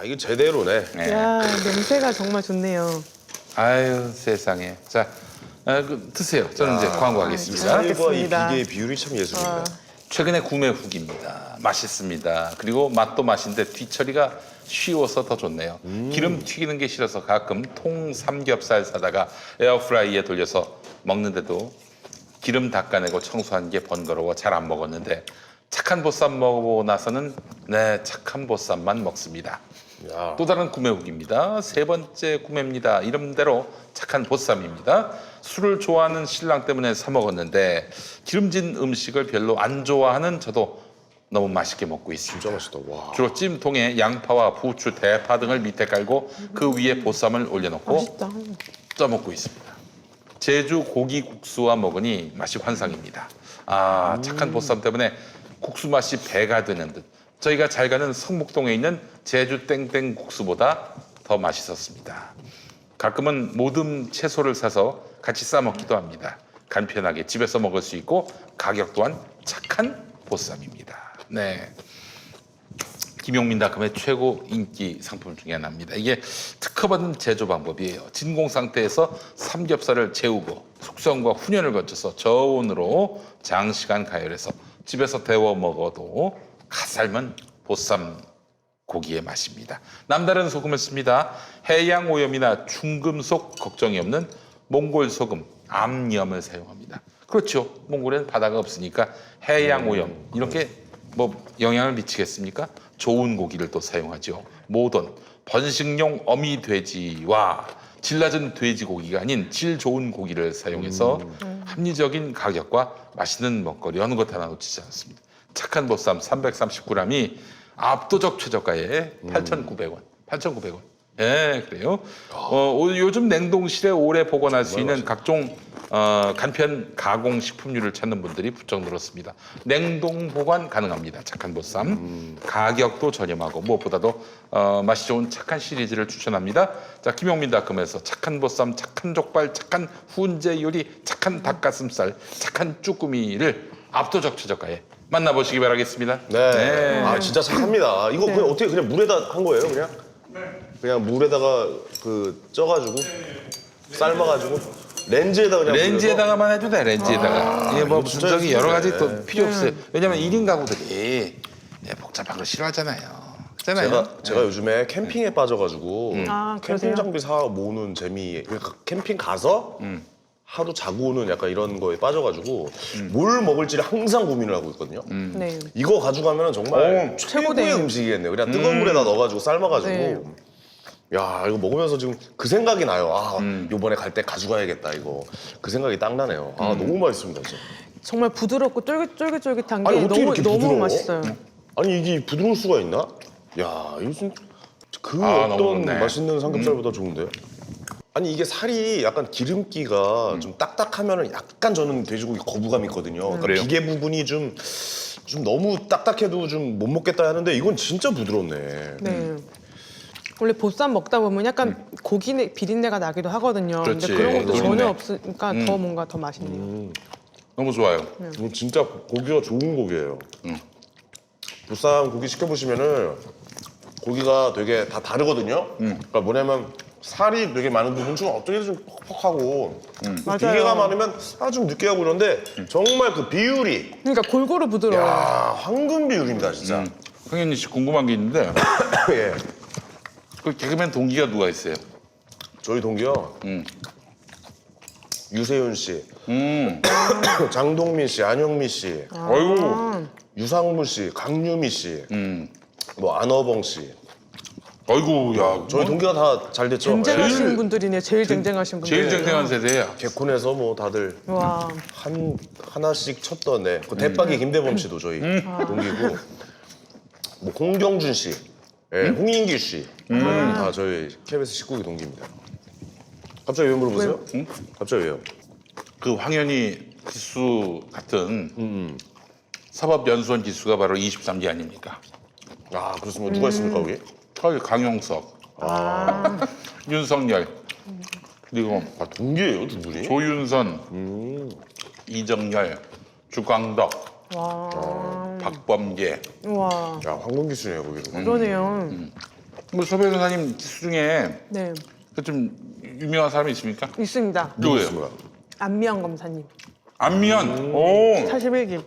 이거 제대로네. 네. 야, 냄새가 정말 좋네요. 아유 세상에. 자, 드세요. 저는 이제 광고하겠습니다. 잘 쌀과 이 먹겠습니다. 비계의 비율이 참 예술입니다. 최근에 구매 후기입니다. 맛있습니다. 그리고 맛도 맛인데 뒤처리가 쉬워서 더 좋네요. 기름 튀기는 게 싫어서 가끔 통 삼겹살 사다가 에어프라이기에 돌려서 먹는데도 기름 닦아내고 청소한 게 번거로워 잘 안 먹었는데 착한 보쌈 먹어보고 나서는 네, 착한 보쌈만 먹습니다. 야. 또 다른 구매 후기입니다. 세 번째 구매입니다. 이름대로 착한 보쌈입니다. 술을 좋아하는 신랑 때문에 사 먹었는데 기름진 음식을 별로 안 좋아하는 저도 너무 맛있게 먹고 있습니다. 진짜 맛있다. 와. 주로 찜통에 양파와 부추, 대파 등을 밑에 깔고 그 위에 보쌈을 올려놓고 맛있다. 떠먹고 있습니다. 제주 고기 국수와 먹으니 맛이 환상입니다. 아, 착한 보쌈 때문에 국수 맛이 배가 되는 듯. 저희가 잘 가는 성북동에 있는 제주 땡땡 국수보다 더 맛있었습니다. 가끔은 모듬 채소를 사서 같이 싸 먹기도 합니다. 간편하게 집에서 먹을 수 있고 가격 또한 착한 보쌈입니다. 네. 김용민닷컴의 최고 인기 상품 중에 하나입니다. 이게 특허받은 제조 방법이에요. 진공 상태에서 삼겹살을 재우고 숙성과 훈연을 거쳐서 저온으로 장시간 가열해서 집에서 데워 먹어도 갓 삶은 보쌈 고기의 맛입니다. 남다른 소금을 씁니다. 해양 오염이나 중금속 걱정이 없는 몽골 소금 암염을 사용합니다. 그렇죠. 몽골에는 바다가 없으니까 해양 오염 이렇게 뭐 영향을 미치겠습니까? 좋은 고기를 또 사용하죠. 모던 번식용 어미 돼지와 질 낮은 돼지고기가 아닌 질 좋은 고기를 사용해서 합리적인 가격과 맛있는 먹거리 어느 것 하나 놓치지 않습니다. 착한 보쌈 330g이 압도적 최저가에 8,900원. 8,900원. 예, 그래요. 요즘 냉동실에 오래 보관할 수 있는 각종 간편 가공 식품류를 찾는 분들이 부쩍 늘었습니다. 냉동 보관 가능합니다. 착한 보쌈. 가격도 저렴하고 무엇보다도 맛이 좋은 착한 시리즈를 추천합니다. 자, 김용민닷컴에서 착한 보쌈, 착한 족발, 착한 훈제 요리, 착한 닭가슴살, 착한 쭈꾸미를 압도적 최저가에 만나보시기 바라겠습니다. 네. 아 진짜 착합니다. 이거 네. 그냥 어떻게 그냥 물에다 한 거예요, 그냥? 그냥 물에다가 그 쪄가지고 삶아가지고 렌즈에다 그냥 렌즈에다가만 해도 돼, 렌즈에다가. 이게 뭐 이거 진짜 분석이 여러 가지 또 예술이네. 필요 없어요. 왜냐면 1인 가구들이 복잡한 거 싫어하잖아요. 그렇잖아요. 제가 요즘에 캠핑에 빠져가지고 아, 캠핑 그러세요? 장비 사 모으는 재미. 그러니까 캠핑 가서 하루 자고 오는 약간 이런 거에 빠져가지고 뭘 먹을지를 항상 고민을 하고 있거든요. 네. 이거 가져가면 정말 최고의 최고네요. 음식이겠네요. 그냥 뜨거운 물에다 넣어가지고 삶아가지고. 네. 야 이거 먹으면서 지금 그 생각이 나요. 아 요번에 갈 때 가져가야겠다 이거. 그 생각이 딱 나네요. 아 너무 맛있습니다 진짜. 정말 부드럽고 쫄깃쫄깃한 게 아니 어떻게 너무 이렇게 너무 부드러워? 맛있어요. 아니 이게 부드러울 수가 있나? 야 이거 진짜 그 아, 너무 어떤 좋네. 맛있는 삼겹살보다 좋은데? 아니 이게 살이 약간 기름기가 좀 딱딱하면은 약간 저는 돼지고기 거부감이 있거든요. 그러니까 그래요? 비계 부분이 좀 너무 딱딱해도 좀 못 먹겠다 하는데 이건 진짜 부드럽네. 네. 원래 보쌈 먹다 보면 약간 고기 비린내가 나기도 하거든요. 그렇지. 근데 그런 것도 노린내. 전혀 없으니까 더 뭔가 더 맛있네요. 너무 좋아요. 이거 진짜 고기가 좋은 고기예요. 보쌈 고기 시켜보시면은 고기가 되게 다 다르거든요. 그러니까 뭐냐면 살이 되게 많은 부분 중 어떻게 좀 퍽퍽하고 맞아요. 비계가 많으면 좀 느끼하고 그런데 정말 그 비율이 그러니까 골고루 부드러워. 야 황금 비율입니다 진짜. 황현희 씨 궁금한 게 있는데 예. 그 개그맨 동기가 누가 있어요? 저희 동기요. 유세윤 씨, 음. 장동민 씨, 안영미 씨, 아이고. 유상무 씨, 강유미 씨, 뭐 안어봉 씨. 아이고, 야. 저희 동기가 다 잘 됐죠. 쟁쟁하신 제일- 분들이네요. 제일 쟁쟁하신 분들. 제일 쟁쟁한 세대야. 개콘에서 뭐 다들 와. 하나씩 쳤던 애. 그 대박이 김대범 씨도 저희 동기고. 뭐 홍경준 씨, 예, 홍인기 씨. 다 저희 KBS 식구기 동기입니다. 갑자기 왜 물어보세요? 갑자기 왜요? 그 황현희 기수 같은 사법연수원 기수가 바로 23기 아닙니까? 아 그렇습니까? 누가 있습니까 거기? 거기 강용석, 윤석열, 그리고 아 동기예요 두 분이? 조윤선, 이정열, 주광덕, 와. 박범계. 와. 야 황금 기수네요 거기도. 그러네요. 뭐 서 변호사님 기수 중에 네, 그 좀 유명한 사람이 있습니까? 있습니다. 누구예요? 안미영 검사님. 안미연. 오. 41기.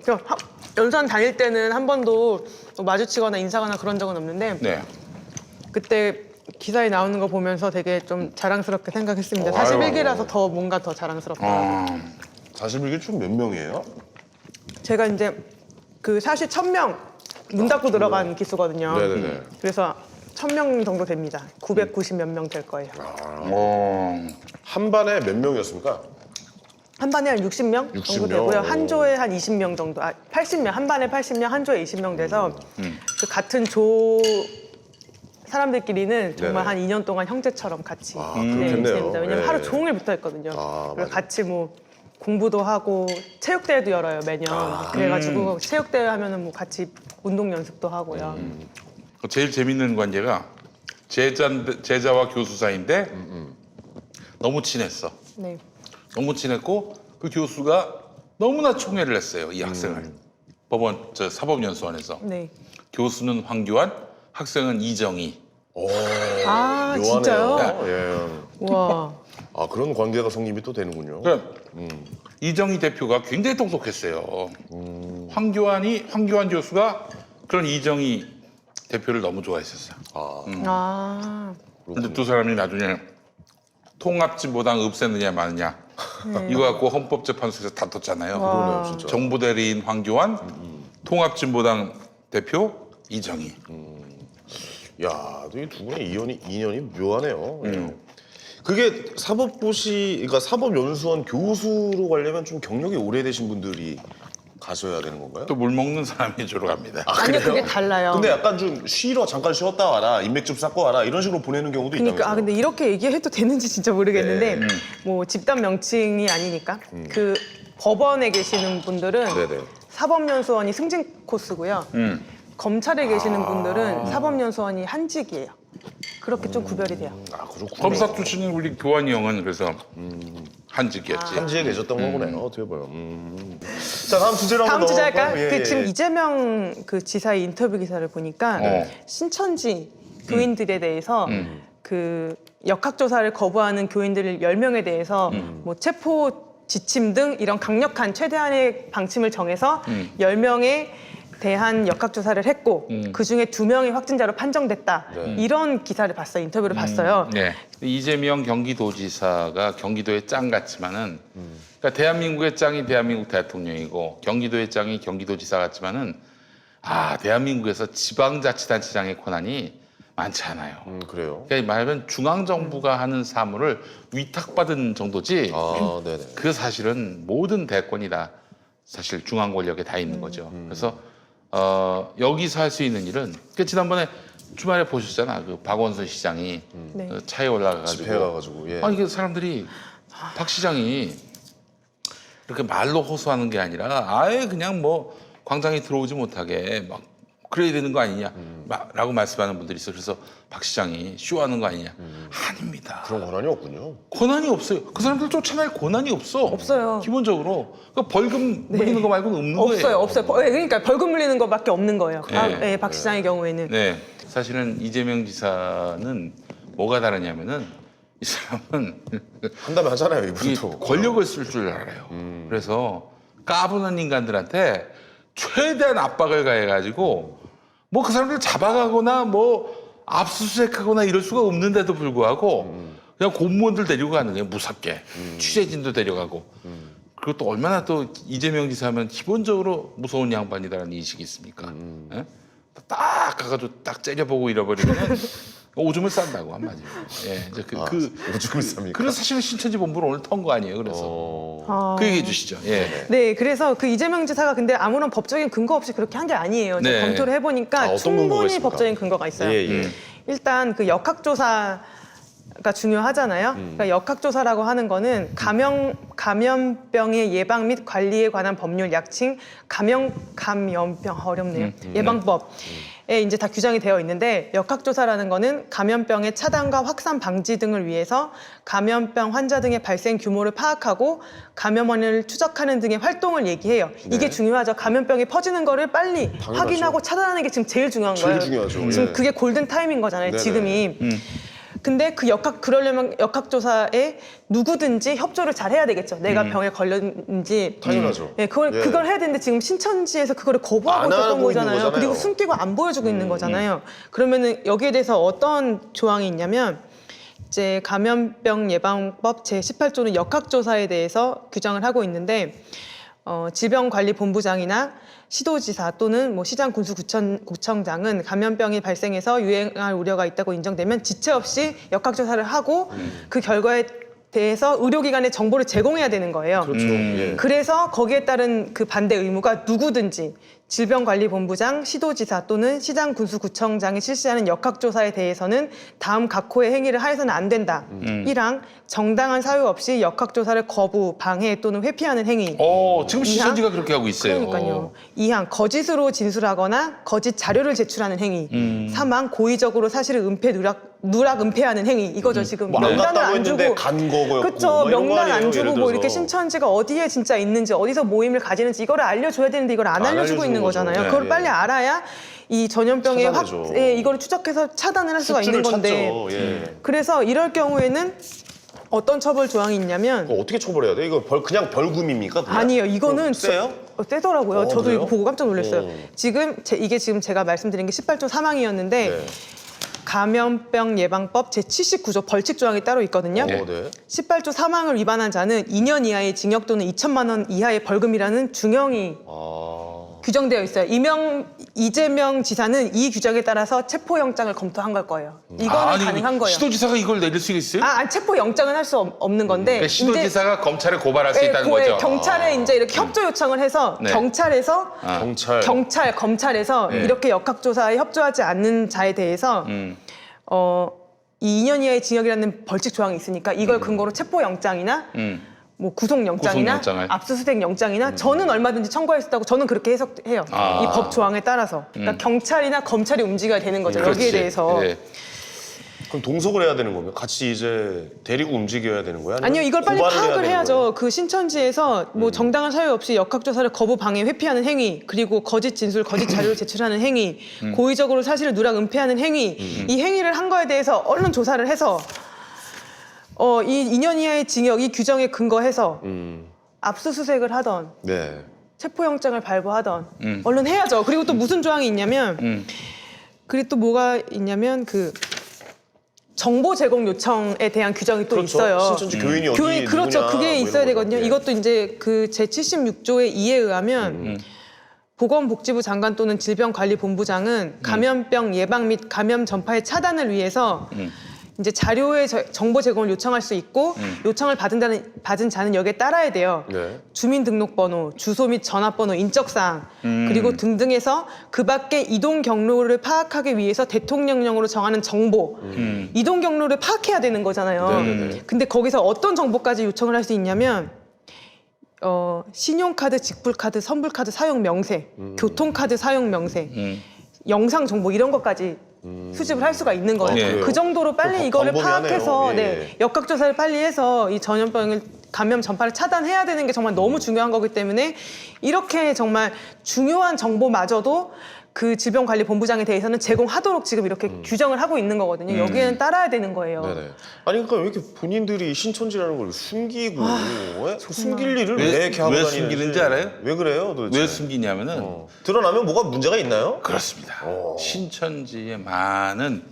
연수원 다닐 때는 한 번도 마주치거나 인사거나 그런 적은 없는데 네. 그때 기사에 나오는 거 보면서 되게 좀 자랑스럽게 생각했습니다. 아유. 41기라서 더 뭔가 더 자랑스럽더라고요. 41기 총 몇 명이에요? 제가 이제 그 사실 1000명 문 닫고 들어간 기수거든요. 네네네. 그래서 1000명 정도 됩니다. 990 몇 명 될 거예요. 오. 한 반에 몇 명이었습니까? 한 반에 한 60명 정도 60명? 되고요. 한 오. 조에 한 20명 정도, 80명, 한 반에 80명, 한 조에 20명 돼서 그 같은 조 사람들끼리는 정말 네네. 한 2년 동안 형제처럼 같이 그렇겠네요. 지냅니다. 왜냐면 네. 하루 종일 붙어 있거든요. 아, 그래서 맞아요. 같이 뭐 공부도 하고 체육대회도 열어요 매년. 그래가지고 체육대회 하면은 뭐 같이 운동 연습도 하고요. 제일 재밌는 관계가 제자와 교수 사이인데 너무 친했어. 네. 너무 친했고 그 교수가 너무나 총애를 했어요. 이 학생을. 사법연수원에서. 네. 교수는 황교안, 학생은 이정희. 오, 아, 묘하네요. 진짜요? 예. 와. 아 그런 관계가 성립이 또 되는군요. 그러니까 이정희 대표가 굉장히 똑똑했어요. 황교안 교수가 그런 이정희 대표를 너무 좋아했었어요. 아. 근데 두 사람이 나중에 통합진보당 없애느냐 마느냐 이거 갖고 헌법재판소에서 다퉜잖아요. 와. 진짜. 정부대리인 황교안, 통합진보당 대표 이정희. 야, 이 두 분의 인연이 묘하네요. 그게 그러니까 사법연수원 교수로 가려면 좀 경력이 오래되신 분들이 가셔야 되는 건가요? 또 물 먹는 사람이 주로 갑니다. 아니요, 그게 달라요. 근데 약간 좀 잠깐 쉬었다 와라, 인맥 좀 쌓고 와라 이런 식으로 보내는 경우도 그러니까 있다면서요? 근데 이렇게 얘기해도 되는지 진짜 모르겠는데 네. 뭐 집단 명칭이 아니니까 그 법원에 계시는 분들은 네네. 사법연수원이 승진 코스고요. 검찰에 계시는 분들은 사법연수원이 한직이에요. 그렇게 좀 구별이 돼요. 아 그렇군요. 검사 출신인 우리 교환이 형은 그래서 한직이었지. 한지에 계셨던 거보네요. 어떻게 보여. 자 다음 주제로 다음 한번 주제 할까요? 넘어갈까요? 그 예, 지금 예. 이재명 그 지사의 인터뷰 기사를 보니까 신천지 교인들에 대해서 그 역학조사를 거부하는 교인들 10명에 대해서 뭐 체포 지침 등 이런 강력한 최대한의 방침을 정해서 10명에 대한 역학조사를 했고 그중에 2명이 확진자로 판정됐다. 이런 기사를 봤어요. 인터뷰를 봤어요. 네. 이재명 경기도지사가 경기도의 짱 같지만은 그러니까 대한민국의 짱이 대한민국 대통령이고 경기도의 짱이 경기도지사 같지만은 대한민국에서 지방자치단체장의 권한이 많지 않아요. 그래요. 그러니까 말하면 중앙정부가 하는 사무를 위탁받은 정도지 아 네네. 그 사실은 모든 대권이 다 사실 중앙 권력에 다 있는 거죠. 그래서 여기서 할 수 있는 일은 그 지난번에 주말에 보셨잖아. 그 박원순 시장이 네. 차에 올라가가지고 집회 가가지고. 예. 아니 그 사람들이 박 시장이 이렇게 말로 호소하는 게 아니라 아예 그냥 뭐 광장에 들어오지 못하게 막 그래야 되는 거 아니냐라고 말씀하는 분들이 있어. 그래서 박 시장이 쇼하는 거 아니냐? 아닙니다. 그런 권한이 없군요. 권한이 없어요. 그 사람들 쫓아낼 권한이 없어. 없어요. 기본적으로 그러니까 벌금 물리는 거 말고는 없는 거예요. 없어요, 없어요. 그러니까 벌금 물리는 것밖에 없는 거예요. 네. 박 시장의 경우에는. 네, 사실은 이재명 지사는 뭐가 다르냐면은 이 사람은 한다면 하잖아요 이 이분도. 권력을 쓸 줄 알아요. 그래서 까부는 인간들한테 최대한 압박을 가해가지고 뭐 그 사람들 잡아가거나 뭐 압수수색하거나 이럴 수가 없는데도 불구하고 그냥 공무원들 데리고 가는 거예요. 무섭게 취재진도 데려가고. 그리고 또 얼마나 또 이재명 지사하면 기본적으로 무서운 양반이다라는 인식이 있습니까? 예? 딱 가가지고 딱 째려보고 잃어버리면 오줌을 싼다고 한마디로. 예, 이제 오줌을 쌉니까? 그래서 사실은 신천지 본부를 오늘 턴 거 아니에요. 그래서 그 얘기해 주시죠. 예. 네, 그래서 그 이재명 지사가 근데 아무런 법적인 근거 없이 그렇게 한 게 아니에요. 네. 제가 검토를 해보니까 어떤 근거가 충분히 있습니까? 법적인 근거가 있어요. 예, 예. 일단 그 역학조사가 중요하잖아요. 그러니까 역학조사라고 하는 거는 감염병의 예방 및 관리에 관한 법률 약칭 감염병 어렵네요. 예방법. 이제 다 규정이 되어 있는데 역학조사라는 거는 감염병의 차단과 확산 방지 등을 위해서 감염병 환자 등의 발생 규모를 파악하고 감염 원인을 추적하는 등의 활동을 얘기해요. 이게 중요하죠. 감염병이 퍼지는 거를 빨리 당연하죠. 확인하고 차단하는 게 지금 제일 중요한 제일 거예요. 중요하죠. 지금 예. 그게 골든 타임인 거잖아요. 네네. 지금이. 근데 그 그러려면 역학조사에 누구든지 협조를 잘 해야 되겠죠. 내가 병에 걸렸는지. 당연하죠. 예, 그걸 해야 되는데 지금 신천지에서 그거를 거부하고 안 있었던 하고 있는 거잖아요. 거잖아요. 그리고 숨기고 안 보여주고 있는 거잖아요. 그러면은 여기에 대해서 어떤 조항이 있냐면 이제 감염병 예방법 제18조는 역학조사에 대해서 규정을 하고 있는데 질병관리본부장이나 시도지사 또는 뭐 시장 군수구청장은 감염병이 발생해서 유행할 우려가 있다고 인정되면 지체 없이 역학조사를 하고 그 결과에 대해서 의료기관에 정보를 제공해야 되는 거예요. 그렇죠. 예. 그래서 거기에 따른 그 반대 의무가 누구든지 질병관리본부장, 시도지사 또는 시장 군수구청장이 실시하는 역학조사에 대해서는 다음 각호의 행위를 하여서는 안 된다. 1항 정당한 사유 없이 역학조사를 거부, 방해 또는 회피하는 행위. 지금 신천지가 그렇게 하고 있어요. 그러니까요. 2항 거짓으로 진술하거나 거짓 자료를 제출하는 행위. 3항 고의적으로 사실을 누락 은폐하는 행위. 이거죠. 지금 뭐안 명단을 갔다고 안 했는데 주고 간 거고요. 그렇죠. 명단 안 주고 뭐 이렇게 신청 신천지가 어디에 진짜 있는지 어디서 모임을 가지는지 이거를 알려줘야 되는데 이걸 안 알려주고 알려주는 있는 거죠. 거잖아요. 네, 그걸 네. 빨리 알아야 이 전염병의 차단해줘. 이거를 추적해서 차단을 할 수가 있는 숙주를 건데. 찾죠. 예. 그래서 이럴 경우에는 어떤 처벌 조항이 있냐면 그거 어떻게 처벌해야 돼? 이거 그냥 벌금입니까? 그냥? 아니에요. 이거는 세요? 세더라고요. 저도 그래요? 이거 보고 깜짝 놀랐어요. 오. 이게 지금 제가 말씀드린 게 18조 3항이었는데 네. 감염병 예방법 제79조 벌칙 조항이 따로 있거든요. 네. 18조 3항을 위반한 자는 2년 이하의 징역 또는 2천만 원 이하의 벌금이라는 중형이 규정되어 있어요. 이재명 지사는 이 규정에 따라서 체포영장을 검토한 걸 거예요. 이거는 가능한 거예요. 시도지사가 이걸 내릴 수 있어요? 체포영장은 할 수 없는 건데 그러니까 시도지사가 검찰에 고발할 수 이제 있다는 거죠. 경찰에 이제 이렇게 협조 요청을 해서 네. 경찰에서 검찰에서 네. 이렇게 역학조사에 협조하지 않는 자에 대해서 이 2년 이하의 징역이라는 벌칙 조항이 있으니까 이걸 근거로 체포영장이나 뭐 구속영장이나 구속영장을. 압수수색영장이나 저는 얼마든지 청구할 수 있다고 저는 그렇게 해석해요. 이 법 조항에 따라서. 그러니까 경찰이나 검찰이 움직여야 되는 거죠. 여기에 그렇지. 대해서. 네. 그럼 동석을 해야 되는 겁니까? 같이 이제 데리고 움직여야 되는 거야? 아니요, 이걸 빨리 고발을 해야 파악을 되는 해야죠. 거예요? 그 신천지에서 뭐 정당한 사유 없이 역학조사를 거부, 방해, 회피하는 행위, 그리고 거짓 진술, 거짓 자료를 제출하는 행위, 고의적으로 사실을 누락 은폐하는 행위, 이 행위를 한 거에 대해서 얼른 조사를 해서 이 2년 이하의 징역 이 규정에 근거해서 압수수색을 하던 네. 체포영장을 발부하던 얼른 해야죠. 그리고 또 무슨 조항이 있냐면 그리고 또 뭐가 있냐면 그 정보 제공 요청에 대한 규정이 또 그렇죠. 있어요. 신천지 교인이 어디 그렇죠. 누구냐, 그게 뭐 있어야 이런 되거든요. 거죠. 예. 이것도 이제 그 제76조의 2에 의하면 보건복지부 장관 또는 질병관리본부장은 감염병 예방 및 감염 전파의 차단을 위해서 이제 자료의 정보 제공을 요청할 수 있고 요청을 받은 자는 여기에 따라야 돼요. 네. 주민등록번호, 주소 및 전화번호, 인적사항 그리고 등등해서 그 밖의 이동 경로를 파악하기 위해서 대통령령으로 정하는 정보 이동 경로를 파악해야 되는 거잖아요. 네네네. 근데 거기서 어떤 정보까지 요청을 할 수 있냐면 신용카드, 직불카드, 선불카드 사용 명세, 교통카드 사용 명세, 영상 정보 이런 것까지 수집을 할 수가 있는 거예요. 네. 그 정도로 빨리 그럼 이거를 광범위하네요. 파악해서 예. 역학조사를 빨리 해서 이 전염병을 감염 전파를 차단해야 되는 게 정말 너무 중요한 거기 때문에 이렇게 정말 중요한 정보마저도 그 질병관리본부장에 대해서는 제공하도록 지금 이렇게 규정을 하고 있는 거거든요. 여기에는 따라야 되는 거예요. 네네. 아니 그러니까 왜 이렇게 본인들이 신천지라는 걸 숨기고 왜? 숨길 일을 왜 이렇게 하고 왜 다니는지 숨기는지 알아요? 왜 그래요 도대체? 왜 숨기냐면은 드러나면 뭐가 문제가 있나요? 그렇습니다. 신천지의 많은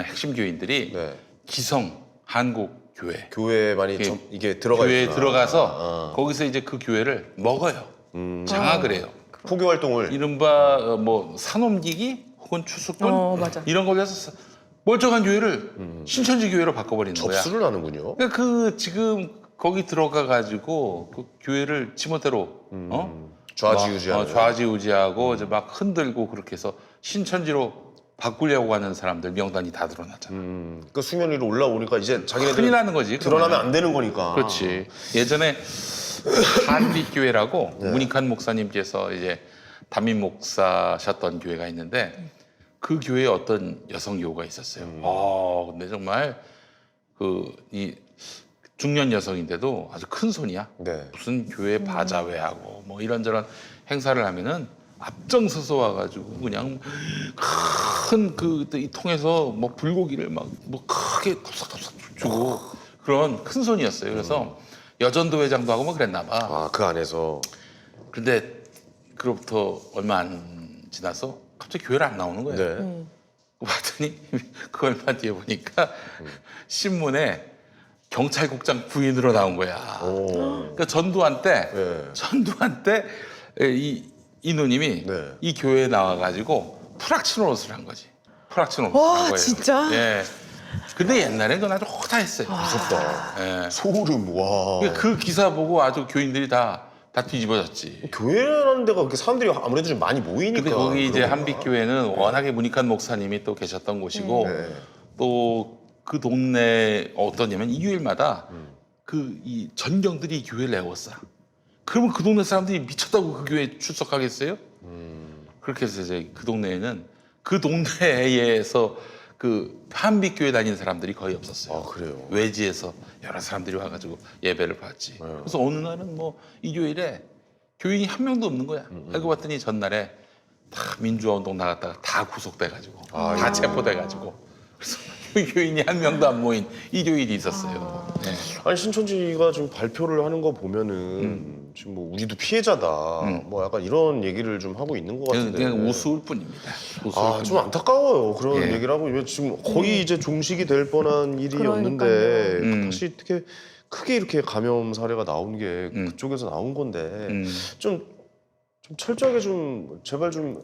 핵심 교인들이 네. 기성 한국 교회 교회에 많이 이게 들어가 교회에 있구나. 들어가서 거기서 이제 그 교회를 먹어요. 장악을 해요. 포교 활동을 이른바 뭐 산옮기기 혹은 추수꾼 맞아. 이런 걸로 해서 멀쩡한 교회를 신천지 교회로 바꿔버리는 거야. 접수를 하는군요. 그러니까 그 지금 거기 들어가 가지고 그 교회를 지멋대로 좌지우지하는. 좌지우지하고 이제 막 흔들고 그렇게 해서 신천지로 바꾸려고 하는 사람들 명단이 다 드러나잖아. 그 수면 위로 올라오니까 이제 자기네들 큰일 나는 거지. 드러나면 그러면은. 안 되는 거니까. 그렇지. 예전에 한빛교회라고 문익환 목사님께서 이제 담임 목사셨던 교회가 있는데 그 교회에 어떤 여성 교우가 있었어요. 근데 정말 이 중년 여성인데도 아주 큰 손이야. 네. 무슨 교회 바자회하고 뭐 이런저런 행사를 하면은 앞장서서 와가지고 그냥 큰 이 통에서 뭐 불고기를 막 뭐 크게 덥석덥석 주고 그런 큰 손이었어요. 그래서 여전도 회장도 하고 뭐 그랬나 봐. 아, 그 안에서. 근데 그로부터 얼마 안 지나서 갑자기 교회를 안 나오는 거예요. 네. 봤더니 그 얼마 뒤에 보니까 신문에 경찰국장 부인으로 나온 거야. 그러니까 전두환 때 이 누님이 네. 이 교회에 나와가지고 프락치노 옷을 한 거지. 프락치노 옷을 와, 한 거예요. 진짜? 예. 근데 옛날엔 그건 아주 허다했어요. 무섭다. 예. 소름, 와. 그 기사 보고 아주 교인들이 다 뒤집어졌지. 교회라는 데가 그렇게 사람들이 아무래도 좀 많이 모이니까. 근데 거기 이제 그런가? 한빛교회는 워낙에 문익한 목사님이 또 계셨던 곳이고 네. 또 그 동네 어떠냐면 일요일마다 이 전경들이 이 교회를 내웠어. 그러면 그 동네 사람들이 미쳤다고 그 교회에 출석하겠어요? 그렇게 해서 이제 그 동네에는 그 동네에서 그 한빛교회 다니는 사람들이 거의 없었어요. 아, 그래요? 외지에서 여러 사람들이 와가지고 예배를 받지. 그래서 어느 날은 뭐 일요일에 교인이 한 명도 없는 거야. 알고 봤더니 전날에 다 민주화 운동 나갔다가 다 구속돼가지고 다 체포돼가지고 그래서 교인이 한 명도 안 모인 일요일이 있었어요. 네. 아니, 신천지가 지금 발표를 하는 거 보면은 지금 뭐 우리도 피해자다. 뭐 약간 이런 얘기를 좀 하고 있는 것 같은데. 그냥 우스울 뿐입니다. 우스울 아, 뿐. 좀 안타까워요. 그런 예. 얘기를 하고 왜 지금 거의 이제 종식이 될 뻔한 일이었는데 그러니까요. 다시 어떻게 크게 이렇게 감염 사례가 나온 게 그쪽에서 나온 건데 좀 철저하게 좀 제발 좀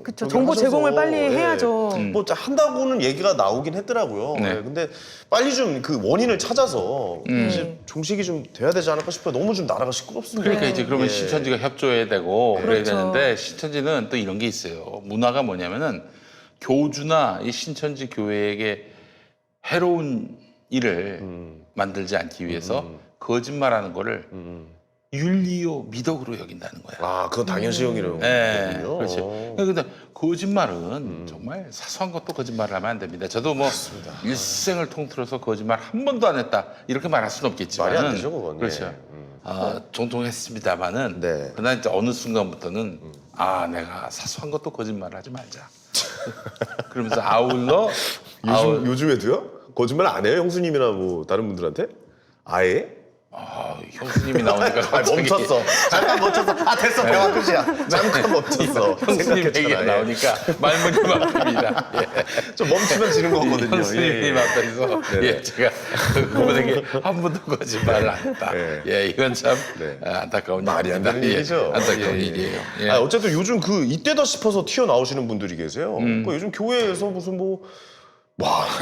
그쵸. 저기 정보 하셔서, 제공을 빨리 예. 해야죠. 뭐 한다고는 얘기가 나오긴 했더라고요. 네. 예, 근데 빨리 좀 그 원인을 찾아서 이제 종식이 좀 돼야 되지 않을까 싶어요. 너무 좀 나라가 시끄럽습니다. 그러니까 이제 그러면 예. 신천지가 협조해야 되고 그래야 그렇죠. 되는데 신천지는 또 이런 게 있어요. 문화가 뭐냐면은 교주나 이 신천지 교회에게 해로운 일을 만들지 않기 위해서 거짓말하는 거를 윤리요 미덕으로 여긴다는 거야. 아, 그건 당연시형이라고. 네, 그렇죠. 근데 거짓말은 정말 사소한 것도 거짓말을 하면 안 됩니다. 저도 뭐 일생을 통틀어서 거짓말 한 번도 안 했다 이렇게 말할 수는 없겠지만 말이 안 되죠, 그건. 그렇죠. 예. 종종 했습니다만은 네. 그러나 이제 어느 순간부터는 내가 사소한 것도 거짓말을 하지 말자. 그러면서 아울러 요즘에도요? 거짓말 안 해요? 형수님이나 뭐 다른 분들한테? 아예? 형수님이 나오니까 아, 갑자기 멈췄어. 잠깐 멈췄어. 아, 됐어. 대화 끝이야. 잠깐 멈췄어. 형수님 얘기가 생각했잖아. 예. 나오니까 말문이 막힙니다. 예. 좀 멈추면 지는 거거든요. 형수님 앞에서 네네. 제가 그분에게 한 번도 거짓말을 안 했다. 네. 이건 참 네. 안타까운 말이 안 일입니다. 되는 일이죠. 안타까운 예. 일이에요. 예. 아, 어쨌든 요즘 이때다 싶어서 튀어나오시는 분들이 계세요. 그러니까 요즘 교회에서 무슨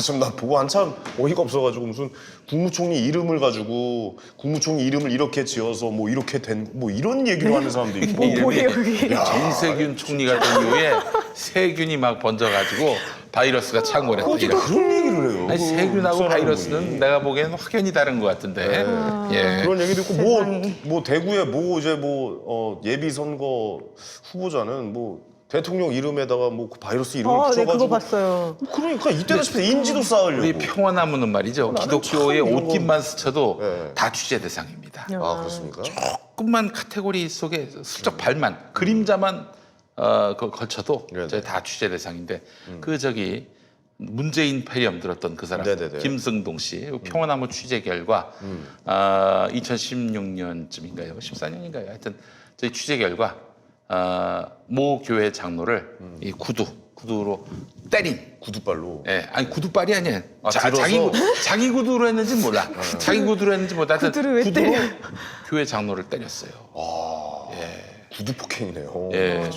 지금 나 보고 한참 어이가 없어가지고 무슨 국무총리 이름을 가지고 국무총리 이름을 이렇게 지어서 뭐 이렇게 된 이런 얘기를 하는 사람도 있고. 뭐예요, 그게? 김세균 총리가 된 이후에 세균이 막 번져가지고 바이러스가 창궐했다. 어떻게 그런 얘기를 해요? 아니, 세균하고 묵살하는 바이러스는 분이. 내가 보기에는 확연히 다른 것 같은데. 예. 그런 얘기도 있고 세상에. 뭐 대구에 예비 선거 후보자는 대통령 이름에다가 그 바이러스 이름을 네, 붙여가지고 그거 봤어요. 그러니까 이때다 싶어서 인지도 쌓으려고. 우리 평화나무는 말이죠. 나는 기독교의 참 이런 옷깃만 스쳐도 네. 다 취재 대상입니다. 아, 그렇습니까? 조금만 카테고리 속에 슬쩍 발만 그림자만 걸쳐도 네네. 저희 다 취재 대상인데 문재인 패렴 들었던 그 사람 네네네. 김승동 씨 평화나무 취재 결과 2016년쯤인가요? 14년인가요? 하여튼 저희 취재 결과 모 교회 장로를 이 구두로 때린. 구두발로. 예, 아니 구두발이 아니에요. 들어서? 자기 구두로 했는지 몰라. 자기 구두로 했는지 몰라. 하여튼 구두를 왜 때려? 교회 장로를 때렸어요. 구두 폭행이네요. 예.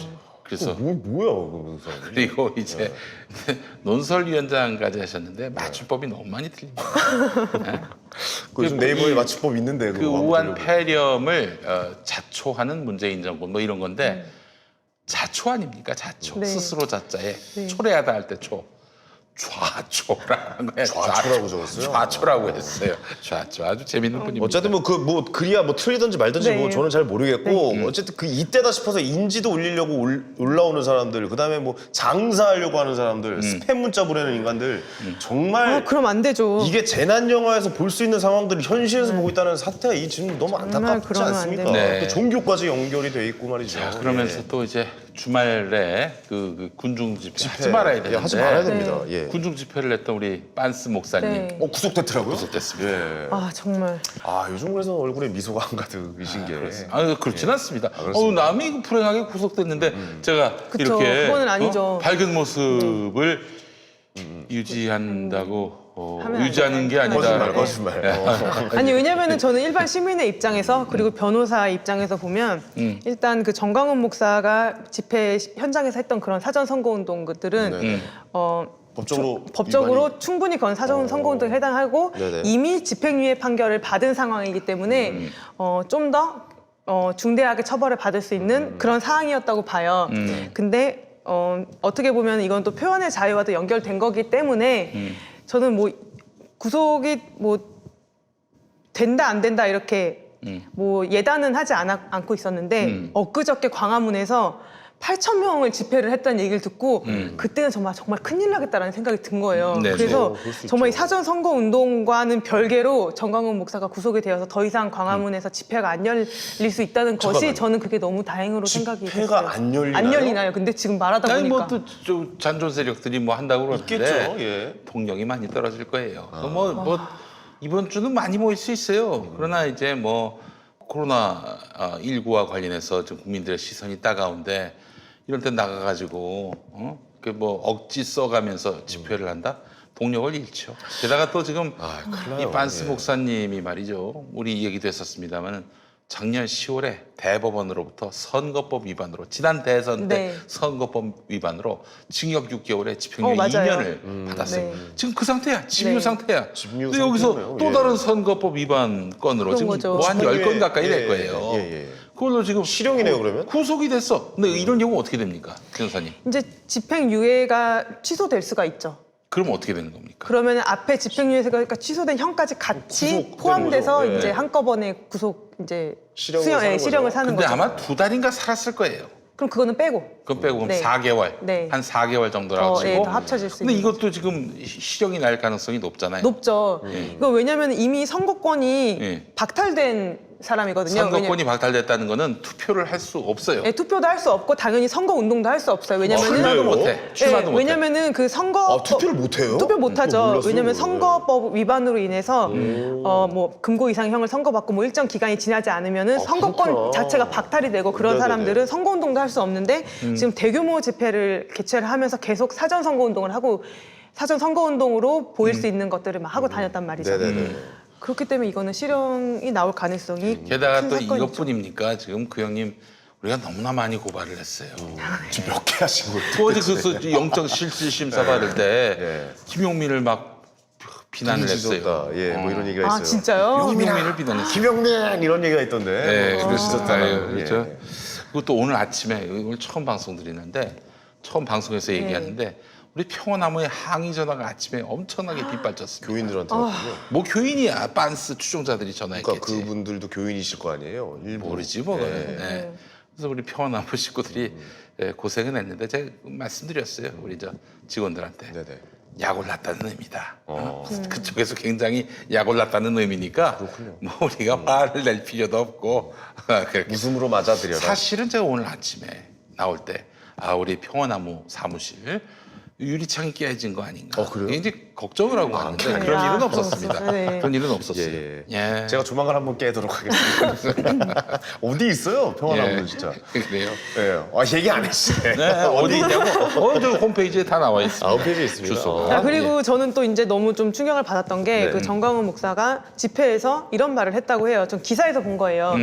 그래서 뭐야 그러면서. 그리고 이제 논설위원장까지 하셨는데 맞춤법이 너무 많이 틀립니다. 요즘 네이버에 맞춤법 있는데 그 그거 우한 한번 폐렴을 자초하는 문재인 정권 이런 건데 자초 아닙니까? 자초. 네. 스스로 자자에 네. 초래하다 할 때 초. 좌초라는 거예요. 좌초라고 적었어요? 좌초라고 했어요. 좌초 아주 재밌는 분입니다. 어쨌든 뭐 그 뭐 글이야 뭐 틀리든지 말든지 네. 뭐 저는 잘 모르겠고 어쨌든 그 이때다 싶어서 인지도 올리려고 올라오는 사람들 그다음에 뭐 장사하려고 하는 사람들 스팸 문자 보내는 인간들 정말 그럼 안 되죠. 이게 재난 영화에서 볼 수 있는 상황들을 현실에서 보고 있다는 사태가 이 지금 너무 안타깝지 그러면 안 않습니까? 돼요. 네. 또 종교까지 연결이 돼 있고 말이죠. 자, 그러면서 예. 또 이제 주말에 그 군중 집회 하지 말아야 되는데 하지 말아야 됩니다. 예. 군중 집회를 했던 우리 빤스 목사님 네. 구속됐더라고요? 구속됐습니다. 예. 아 정말. 아 요즘 그래서 얼굴에 미소가 안 가득이신 게. 그렇진 않습니다. 그렇습니다. 남이 불행하게 구속됐는데 제가 그쵸, 이렇게 그거는 아니죠. 밝은 모습을 유지한다고 하면 안 유지하는 게 아니다. 거짓말. 아니 왜냐면은 저는 일반 시민의 입장에서 그리고 변호사 입장에서 보면 일단 그 정광훈 목사가 집회 현장에서 했던 그런 사전 선거 운동들은 네네. 법적으로 법적으로 충분히 그건 사전 선거 운동에 해당하고 네네. 이미 집행유예 판결을 받은 상황이기 때문에 좀 더 중대하게 처벌을 받을 수 있는 그런 사항이었다고 봐요. 근데 어떻게 보면 이건 또 표현의 자유와도 연결된 거기 때문에 저는 뭐 구속이 뭐 된다 안 된다 이렇게 뭐 예단은 하지 않고 있었는데 엊그저께 광화문에서 8,000명을 집회를 했다는 얘기를 듣고 그때는 정말 큰일 나겠다라는 생각이 든 거예요. 네, 그래서 그럴 수 정말 이 있죠. 사전 선거 운동과는 별개로 정광훈 목사가 구속이 되어서 더 이상 광화문에서 집회가 안 열릴 수 있다는 것이 잠깐만요. 저는 그게 너무 다행으로 생각이 집회가 됐어요. 안 열리나요? 안 열리나요? 근데 지금 말하다 아니 보니까 뭐또 잔존 세력들이 뭐 한다고 그러는데 있겠죠. 예. 폭력이 많이 떨어질 거예요. 뭐 이번 주는 많이 모일 수 있어요. 그러나 이제 뭐 코로나 19와 관련해서 좀 국민들의 시선이 따가운데 이럴 때 나가가지고 그 뭐 억지 써가면서 집회를 한다. 동력을 잃죠. 게다가 또 지금 큰일 이 나요. 반스 예. 목사님이 말이죠. 우리 얘기도 했었습니다만 작년 10월에 대법원으로부터 선거법 위반으로 지난 대선 때 네. 선거법 위반으로 징역 6개월에 집행유예 맞아요. 2년을 받았어요. 네. 지금 그 상태야. 집유 네. 상태야. 집유 근데 여기서 상태네요. 또 예. 다른 선거법 위반 건으로 그런 지금 거죠. 뭐 한 10건 가까이 예, 될 거예요. 예, 예. 그걸로 지금 실형이네요, 그러면? 구속이 됐어. 근데 이런 경우 어떻게 됩니까? 변호사님. 이제 집행유예가 취소될 수가 있죠. 그럼 어떻게 되는 겁니까? 그러면 앞에 집행유예가 취소된 형까지 같이 구속되는 포함돼서 거죠. 예. 이제 한꺼번에 구속 이제 실형을 사는 거죠. 실형을 사는 근데 거죠. 아마 2달인가 살았을 거예요. 그럼 그거는 빼고 그건 빼고 그럼 네. 4개월. 네. 한 4개월 정도라고 치고. 더 합쳐질 수 근데 있는 이것도 지금 실형이 날 가능성이 높잖아요. 높죠. 이거 왜냐면 이미 선거권이 예. 박탈된 사람이거든요. 선거권이 박탈됐다는 거는 투표를 할 수 없어요. 예, 투표도 할 수 없고 당연히 선거 운동도 할 수 없어요. 왜냐면은 출마도 그래요? 못해. 출마도 못해. 왜냐면은 그 선거 투표를 못 해요? 투표 못 하죠. 몰랐어요. 왜냐면 선거법 위반으로 인해서 뭐 금고 이상형을 선고받고 뭐 일정 기간이 지나지 않으면은 선거권 그렇구나. 자체가 박탈이 되고 그런 네네네. 사람들은 선거 운동도 할 수 없는데 지금 대규모 집회를 개최를 하면서 계속 사전 선거 운동을 하고 사전 선거 운동으로 보일 수 있는 것들을 막 하고 다녔단 말이죠. 네네네. 그렇기 때문에 이거는 실형이 나올 가능성이 게다가 큰 또 사건이죠. 이것뿐입니까? 지금 그 형님 우리가 너무나 많이 고발을 했어요. 지금 몇 개 하신 거예요? 그 어디 그 영적 실질심사 받을 때 네. 김용민을 막 비난을 했어요. 예, 뭐 이런 얘기가 있어요. 아 진짜요? 김용민을 비난했어요. 김영민 이런 얘기가 있던데. 네, 그랬었잖아요. 예. 그렇죠. 그것도 오늘 아침에 오늘 처음 방송 드리는데 처음 방송에서 얘기하는데 우리 평화나무의 항의 전화가 아침에 엄청나게 빗발쳤습니다. 교인들한테 왔군요. 뭐 교인이야, 빤스 추종자들이 전화했겠지. 그러니까 그분들도 교인이실 거 아니에요. 일부. 모르지 뭐. 예. 그거는. 예. 그래서 우리 평화나무 식구들이 고생은 했는데 제가 말씀드렸어요. 우리 저 직원들한테. 네네. 약 올랐다는 의미다. 그쪽에서 굉장히 약 올랐다는 의미니까 뭐 우리가 화를 낼 필요도 없고 그렇게. 웃음으로 맞아들여라. 사실은 제가 오늘 아침에 나올 때 우리 평화나무 사무실 유리창이 깨진 거 아닌가. 그래요? 이제 걱정을 하고 왔는데 네. 그런 아, 일은 없었습니다. 네. 그런 일은 없었어요. 예, 예. 제가 조만간 한번 깨도록 하겠습니다. 어디 있어요? 평화나무는 예. 진짜. 그래요. 예. 얘기 안 했어요. 네, 어디 있냐고? 저 홈페이지에 다 나와 있습니다. 아웃페이지에 있습니다. 주소가. 그리고 저는 또 이제 너무 좀 충격을 받았던 게 네. 그 정광훈 목사가 집회에서 이런 말을 했다고 해요. 전 기사에서 본 거예요.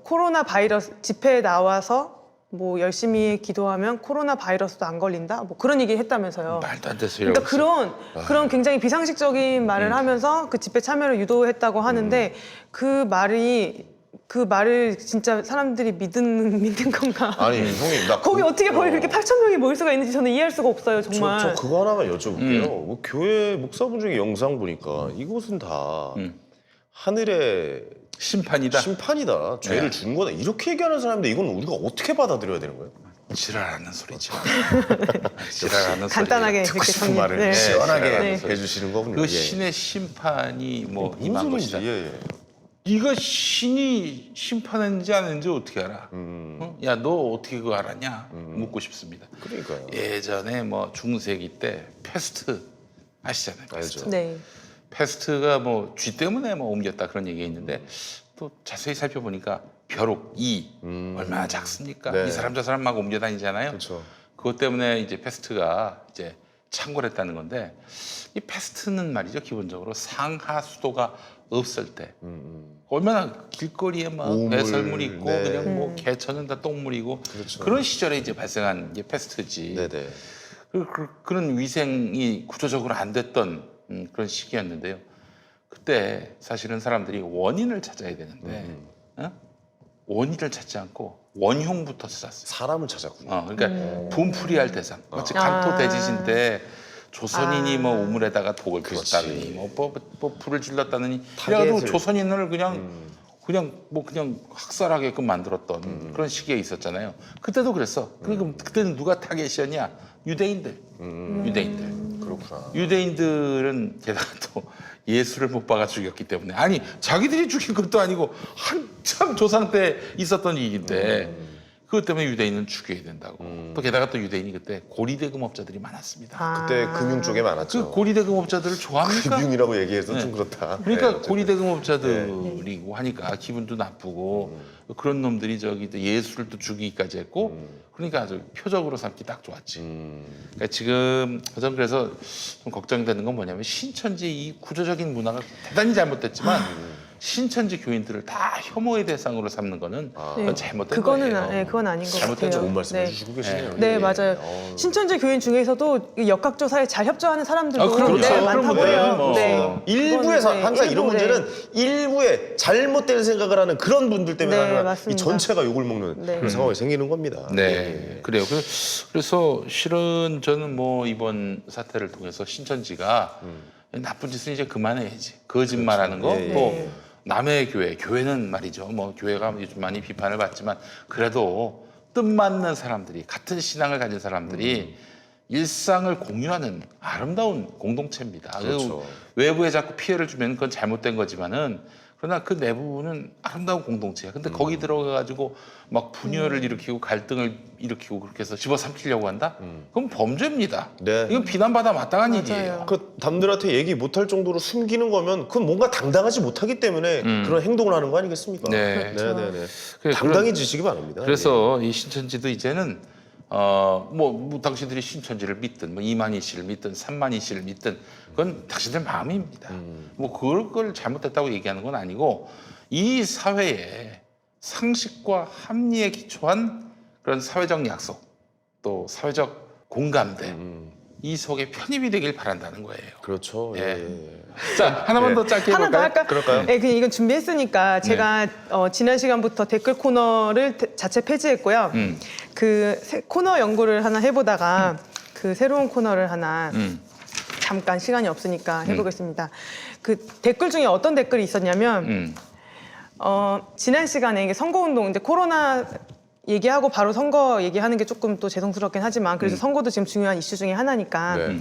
코로나 바이러스 집회에 나와서 뭐 열심히 기도하면 코로나 바이러스도 안 걸린다. 뭐 그런 얘기 했다면서요. 말도 안 돼서 그러니까 그런 굉장히 비상식적인 말을 하면서 그 집회 참여를 유도했다고 하는데 그 말이 그 말을 진짜 사람들이 믿는 건가? 아니 형님 나 거기 어떻게 거의 어. 그렇게 8,000명이 모일 수가 있는지 저는 이해할 수가 없어요, 정말. 저 그거 하나만 여쭤볼게요. 뭐 교회 목사분 중에 영상 보니까 이곳은 다 하늘의 심판이다. 심판이다. 죄를 준 거다. 이렇게 얘기하는 사람인데 이건 우리가 어떻게 받아들여야 되는 거예요? 지랄하는 소리죠. 지랄하는 간단하게 듣고 그렇게 싶은 정리- 말을 네. 시원하게 네. 해주시는 거군요. 그 예. 신의 심판이 뭐 무슨 임한 소리인지 것이다. 예, 예. 네가 신이 심판했는지 안 했는지 어떻게 알아? 어? 야, 너 어떻게 그거 알았냐? 묻고 싶습니다. 그러니까요. 예전에 뭐 중세기 때 패스트 아시잖아요. 패스트. 알죠. 네. 패스트가 뭐 쥐 때문에 뭐 옮겼다 그런 얘기가 있는데 또 자세히 살펴보니까 벼룩 이 얼마나 작습니까? 네. 이 사람 저 사람 막 옮겨 다니잖아요. 그렇죠. 그것 때문에 이제 패스트가 이제 창궐했다는 건데 이 패스트는 말이죠 기본적으로 상하 수도가 없을 때 얼마나 길거리에 막 우물, 배설물 있고 네. 그냥 뭐 개천은 다 똥물이고 그렇죠. 그런 시절에 이제 발생한 게 패스트지. 네네. 그런 위생이 구조적으로 안 됐던 그런 시기였는데요. 그때 사실은 사람들이 원인을 찾아야 되는데 어? 원인을 찾지 않고 원흉부터 찾았어요. 사람을 찾았군요. 그러니까 분풀이할 대상. 마치 간토 대지진 때 조선인이 뭐 우물에다가 독을 피웠다느니 뭐 불을 질렀다느니 그래가지고 타겟을. 조선인을 그냥 학살하게끔 만들었던 그런 시기에 있었잖아요. 그때도 그랬어. 그러니까 그때는 누가 타겟이었냐? 유대인들. 유대인들. 그렇구나. 유대인들은 게다가 또 예수를 못 박아 죽였기 때문에 아니 자기들이 죽인 것도 아니고 한참 조상 때 있었던 일인데 그것 때문에 유대인은 죽여야 된다고. 또 게다가 또 유대인이 그때 고리대금업자들이 많았습니다. 그때 금융 쪽에 그 많았죠. 고리대금업자들을 좋아합니까? 금융이라고 얘기해서 네. 좀 그렇다. 그러니까 네, 어쨌든. 고리대금업자들이고 하니까 기분도 나쁘고 그런 놈들이 저기 또 예수를 또 죽이기까지 했고 그러니까 아주 표적으로 삼기 딱 좋았지. 그러니까 지금 저는 그래서 좀 걱정되는 건 뭐냐면 신천지 이 구조적인 문화가 대단히 잘못됐지만 신천지 교인들을 다 혐오의 대상으로 삼는 거는 그건 잘못된 그거는 거예요. 네, 그건 아닌 것 잘못된 같아요. 좋은 말씀해 네. 주시고 계시네요. 네, 예. 맞아요. 신천지 교인 중에서도 이 역학조사에 잘 협조하는 사람들도 그럼요. 네, 그런 많다고 분들은 해요. 뭐. 네. 일부에서 그건, 네, 항상 이런 일부, 네. 문제는 일부에 잘못된 생각을 하는 그런 분들 때문에 네, 하는 이 맞습니다. 전체가 욕을 먹는 네. 그런 상황이 생기는 겁니다. 네, 예. 그래요. 그래서 실은 저는 뭐 이번 사태를 통해서 신천지가 나쁜 짓은 이제 그만해야지. 거짓말하는 거, 예, 예. 또 남의 교회는 말이죠. 뭐 교회가 요즘 많이 비판을 받지만 그래도 뜻맞는 사람들이 같은 신앙을 가진 사람들이 일상을 공유하는 아름다운 공동체입니다. 그렇죠. 외부에 자꾸 피해를 주면 그건 잘못된 거지만은 그러나 그 내부는 아름다운 공동체야. 근데 거기 들어가가지고 막 분열을 일으키고 갈등을 일으키고 그렇게 해서 집어삼키려고 한다? 그건 범죄입니다. 네. 이건 비난받아 마땅한 맞아요. 일이에요. 그 남들한테 얘기 못할 정도로 숨기는 거면 그건 뭔가 당당하지 못하기 때문에 그런 행동을 하는 거 아니겠습니까? 네. 네네네. 그래, 당당해지시기 바랍니다. 그래서 이 신천지도 이제는 뭐 당신들이 신천지를 믿든 뭐 이만희 씨를 믿든 삼만희 씨를 믿든 그건 당신들 마음입니다. 뭐 그걸 잘못됐다고 얘기하는 건 아니고 이 사회에 상식과 합리에 기초한 그런 사회적 약속 또 사회적 공감대 이 속에 편입이 되길 바란다는 거예요. 그렇죠. 예. 예. 자 하나만 더 짧게 하나 더 해볼까요? 할까? 그럴까요? 네, 그냥 이건 준비했으니까 제가 지난 시간부터 댓글 코너를 자체 폐지했고요. 그 코너 연구를 하나 해보다가 그 새로운 코너를 하나 잠깐 시간이 없으니까 해보겠습니다. 그 댓글 중에 어떤 댓글이 있었냐면 지난 시간에 이게 선거운동 이제 코로나 얘기하고 바로 선거 얘기하는 게 조금 또 죄송스럽긴 하지만 그래서 선거도 지금 중요한 이슈 중에 하나니까 네.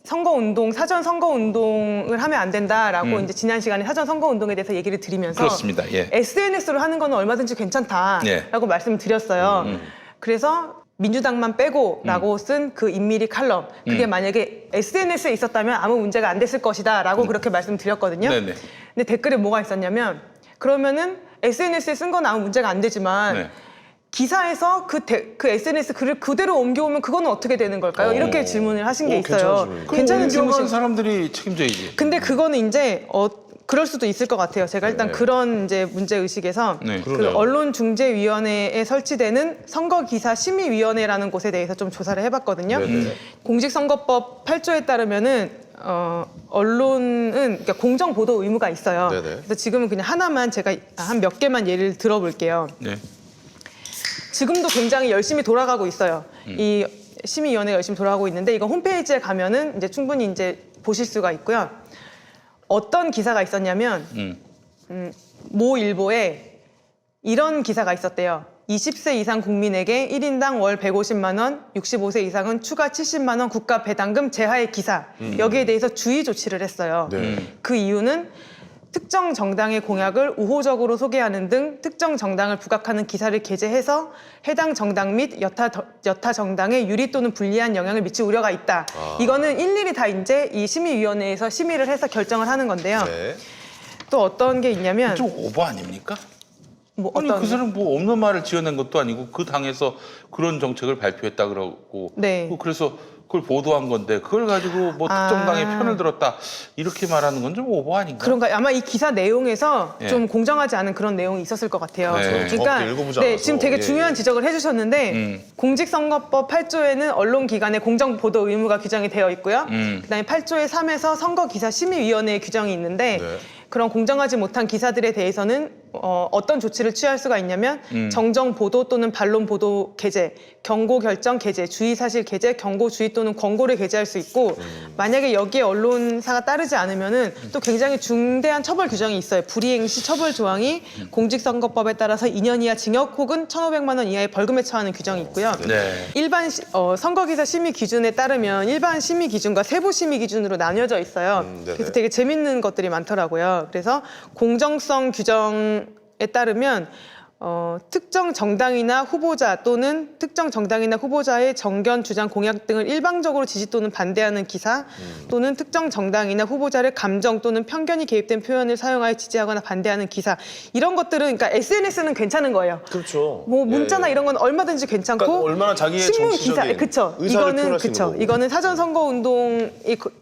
선거운동 사전 선거운동을 하면 안 된다라고 이제 지난 시간에 사전 선거운동에 대해서 얘기를 드리면서 그렇습니다. 예. SNS로 하는 거는 얼마든지 괜찮다라고 예. 말씀을 드렸어요. 그래서 민주당만 빼고라고 쓴 그 인미리 칼럼 그게 만약에 SNS에 있었다면 아무 문제가 안 됐을 것이다라고 그렇게 말씀드렸거든요. 네네. 근데 댓글에 뭐가 있었냐면 그러면은 SNS에 쓴 건 아무 문제가 안 되지만 네. 기사에서 그 SNS 글을 그대로 옮겨오면 그거는 어떻게 되는 걸까요? 이렇게 질문을 하신 게 괜찮은 있어요. 질문이네요. 괜찮은 질문이신- 사람들이 책임져야지. 근데 그거는 이제 그럴 수도 있을 것 같아요. 제가 일단 네. 그런 이제 문제 의식에서 네. 그 그러네요. 언론중재위원회에 설치되는 선거기사심의위원회라는 곳에 대해서 좀 조사를 해봤거든요. 네네. 공직선거법 8조에 따르면은 언론은 그러니까 공정 보도 의무가 있어요. 네네. 그래서 지금은 그냥 하나만 제가 한 몇 개만 예를 들어볼게요. 네. 지금도 굉장히 열심히 돌아가고 있어요. 이 심의위원회가 열심히 돌아가고 있는데 이거 홈페이지에 가면은 이제 충분히 이제 보실 수가 있고요. 어떤 기사가 있었냐면 모 일보에 이런 기사가 있었대요. 20세 이상 국민에게 1인당 월 150만 원, 65세 이상은 추가 70만 원 국가 배당금 제하의 기사. 여기에 대해서 주의 조치를 했어요. 네. 그 이유는 특정 정당의 공약을 우호적으로 소개하는 등 특정 정당을 부각하는 기사를 게재해서 해당 정당 및 여타 정당에 유리 또는 불리한 영향을 미칠 우려가 있다. 이거는 일일이 다 이제 이 심의위원회에서 심의를 해서 결정을 하는 건데요. 네. 또 어떤 게 있냐면 좀 오버 아닙니까? 뭐 아니 어떤 그 사람 뭐 없는 말을 지어낸 것도 아니고 그 당에서 그런 정책을 발표했다 그러고 네. 그래서 그걸 보도한 건데 그걸 가지고 뭐 특정 당의 편을 들었다 이렇게 말하는 건 좀 오버 아닌가? 그런가 아마 이 기사 내용에서 예. 좀 공정하지 않은 그런 내용이 있었을 것 같아요. 네. 정확히 읽어보지 네, 않아서. 지금 되게 예, 중요한 예. 지적을 해주셨는데 공직선거법 8조에는 언론기관의 공정 보도 의무가 규정이 되어 있고요. 그다음에 8조의 3에서 선거기사심의위원회의 규정이 있는데 네. 그런 공정하지 못한 기사들에 대해서는 어떤 조치를 취할 수가 있냐면 정정 보도 또는 반론 보도 게재, 경고 결정 게재, 주의 사실 게재, 경고 주의 또는 권고를 게재할 수 있고 만약에 여기에 언론사가 따르지 않으면은 또 굉장히 중대한 처벌 규정이 있어요. 불이행 시 처벌 조항이 공직선거법에 따라서 2년 이하 징역 혹은 1,500만 원 이하의 벌금에 처하는 규정이 있고요. 네. 일반 선거기사 심의 기준에 따르면 일반 심의 기준과 세부 심의 기준으로 나뉘어져 있어요. 네네. 그래서 되게 재밌는 것들이 많더라고요. 그래서 공정성 규정에 따르면 특정 정당이나 후보자 또는 특정 정당이나 후보자의 정견, 주장, 공약 등을 일방적으로 지지 또는 반대하는 기사 또는 특정 정당이나 후보자를 감정 또는 편견이 개입된 표현을 사용하여 지지하거나 반대하는 기사 이런 것들은 그러니까 SNS는 괜찮은 거예요. 그렇죠. 뭐 문자나 예, 예. 이런 건 얼마든지 괜찮고 그러니까 얼마나 자기의 신문 기사 정치적인 그쵸 의사를 이거는 표현할 수 있는 그쵸 거고. 이거는 사전 선거 운동이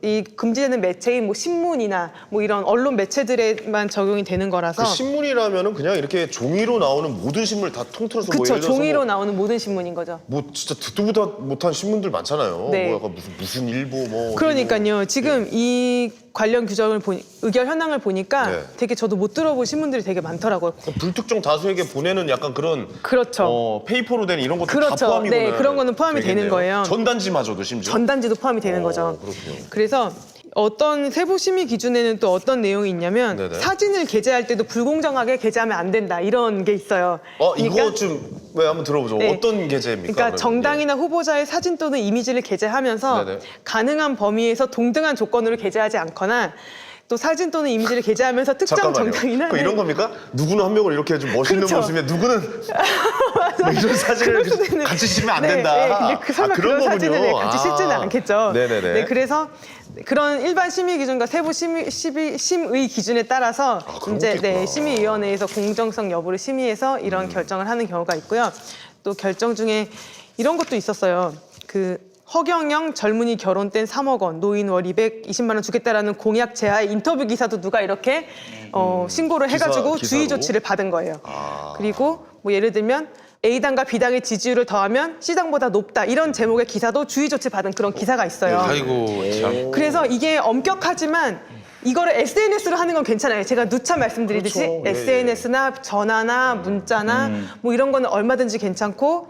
이 금지되는 매체인 뭐 신문이나 뭐 이런 언론 매체들에만 적용이 되는 거라서 그 신문이라면은 그냥 이렇게 종이로 나오는 모든 신문을 다 통틀어서 뭐 그쵸 예를 들어서 종이로 뭐, 나오는 모든 신문인 거죠. 뭐 진짜 듣도 보다 못한 신문들 많잖아요. 네. 뭐 약간 무슨 일보 뭐 그러니까요. 지금 이 관련 규정을 의결 현황을 보니까 네. 되게 저도 못 들어본 신문들이 되게 많더라고요. 불특정 다수에게 보내는 약간 그런 그렇죠. 페이퍼로 된 이런 것도 그렇죠. 다 포함이 네, 그런 거는 포함이 되는 거예요. 전단지마저도 심지어. 전단지도 포함이 되는 거죠. 그렇군요. 그래서 어떤 세부 심의 기준에는 또 어떤 내용이 있냐면 네네. 사진을 게재할 때도 불공정하게 게재하면 안 된다 이런 게 있어요. 이거 좀 왜 한번 들어보죠. 네. 어떤 게재입니까? 그러니까 그러면? 정당이나 후보자의 사진 또는 이미지를 게재하면서 네네. 가능한 범위에서 동등한 조건으로 게재하지 않거나 또 사진 또는 이미지를 게재하면서 특정 잠깐만요. 정당이나 그 이런 겁니까? 누구는 한 명을 이렇게 좀 멋있는 그렇죠. 모습에 누구는 뭐 이런 사진을 그럴 수도 있는- 같이 씹으면 안 네, 된다. 네, 근데 설마 그런 거군요. 사진을 같이 씹지는 않겠죠. 네네네. 네, 그래서 그런 일반 심의 기준과 세부 심의 기준에 따라서 그런 이제 것도 있구나. 심의위원회에서 공정성 여부를 심의해서 이런 결정을 하는 경우가 있고요. 또 결정 중에 이런 것도 있었어요. 그 허경영 젊은이 결혼 땐 3억 원, 노인 월 220만 원 주겠다라는 공약 제하의 인터뷰 기사도 누가 이렇게 신고를 해가지고 기사로? 주의 조치를 받은 거예요. 아. 그리고 뭐 예를 들면 A당과 B당의 지지율을 더하면 C당보다 높다 이런 제목의 기사도 주의 조치 받은 그런 기사가 있어요. 아이고 참. 그래서 이게 엄격하지만 이거를 SNS로 하는 건 괜찮아요. 제가 누차 말씀드리듯이 그렇죠. 예, SNS나 전화나 문자나 뭐 이런 거는 얼마든지 괜찮고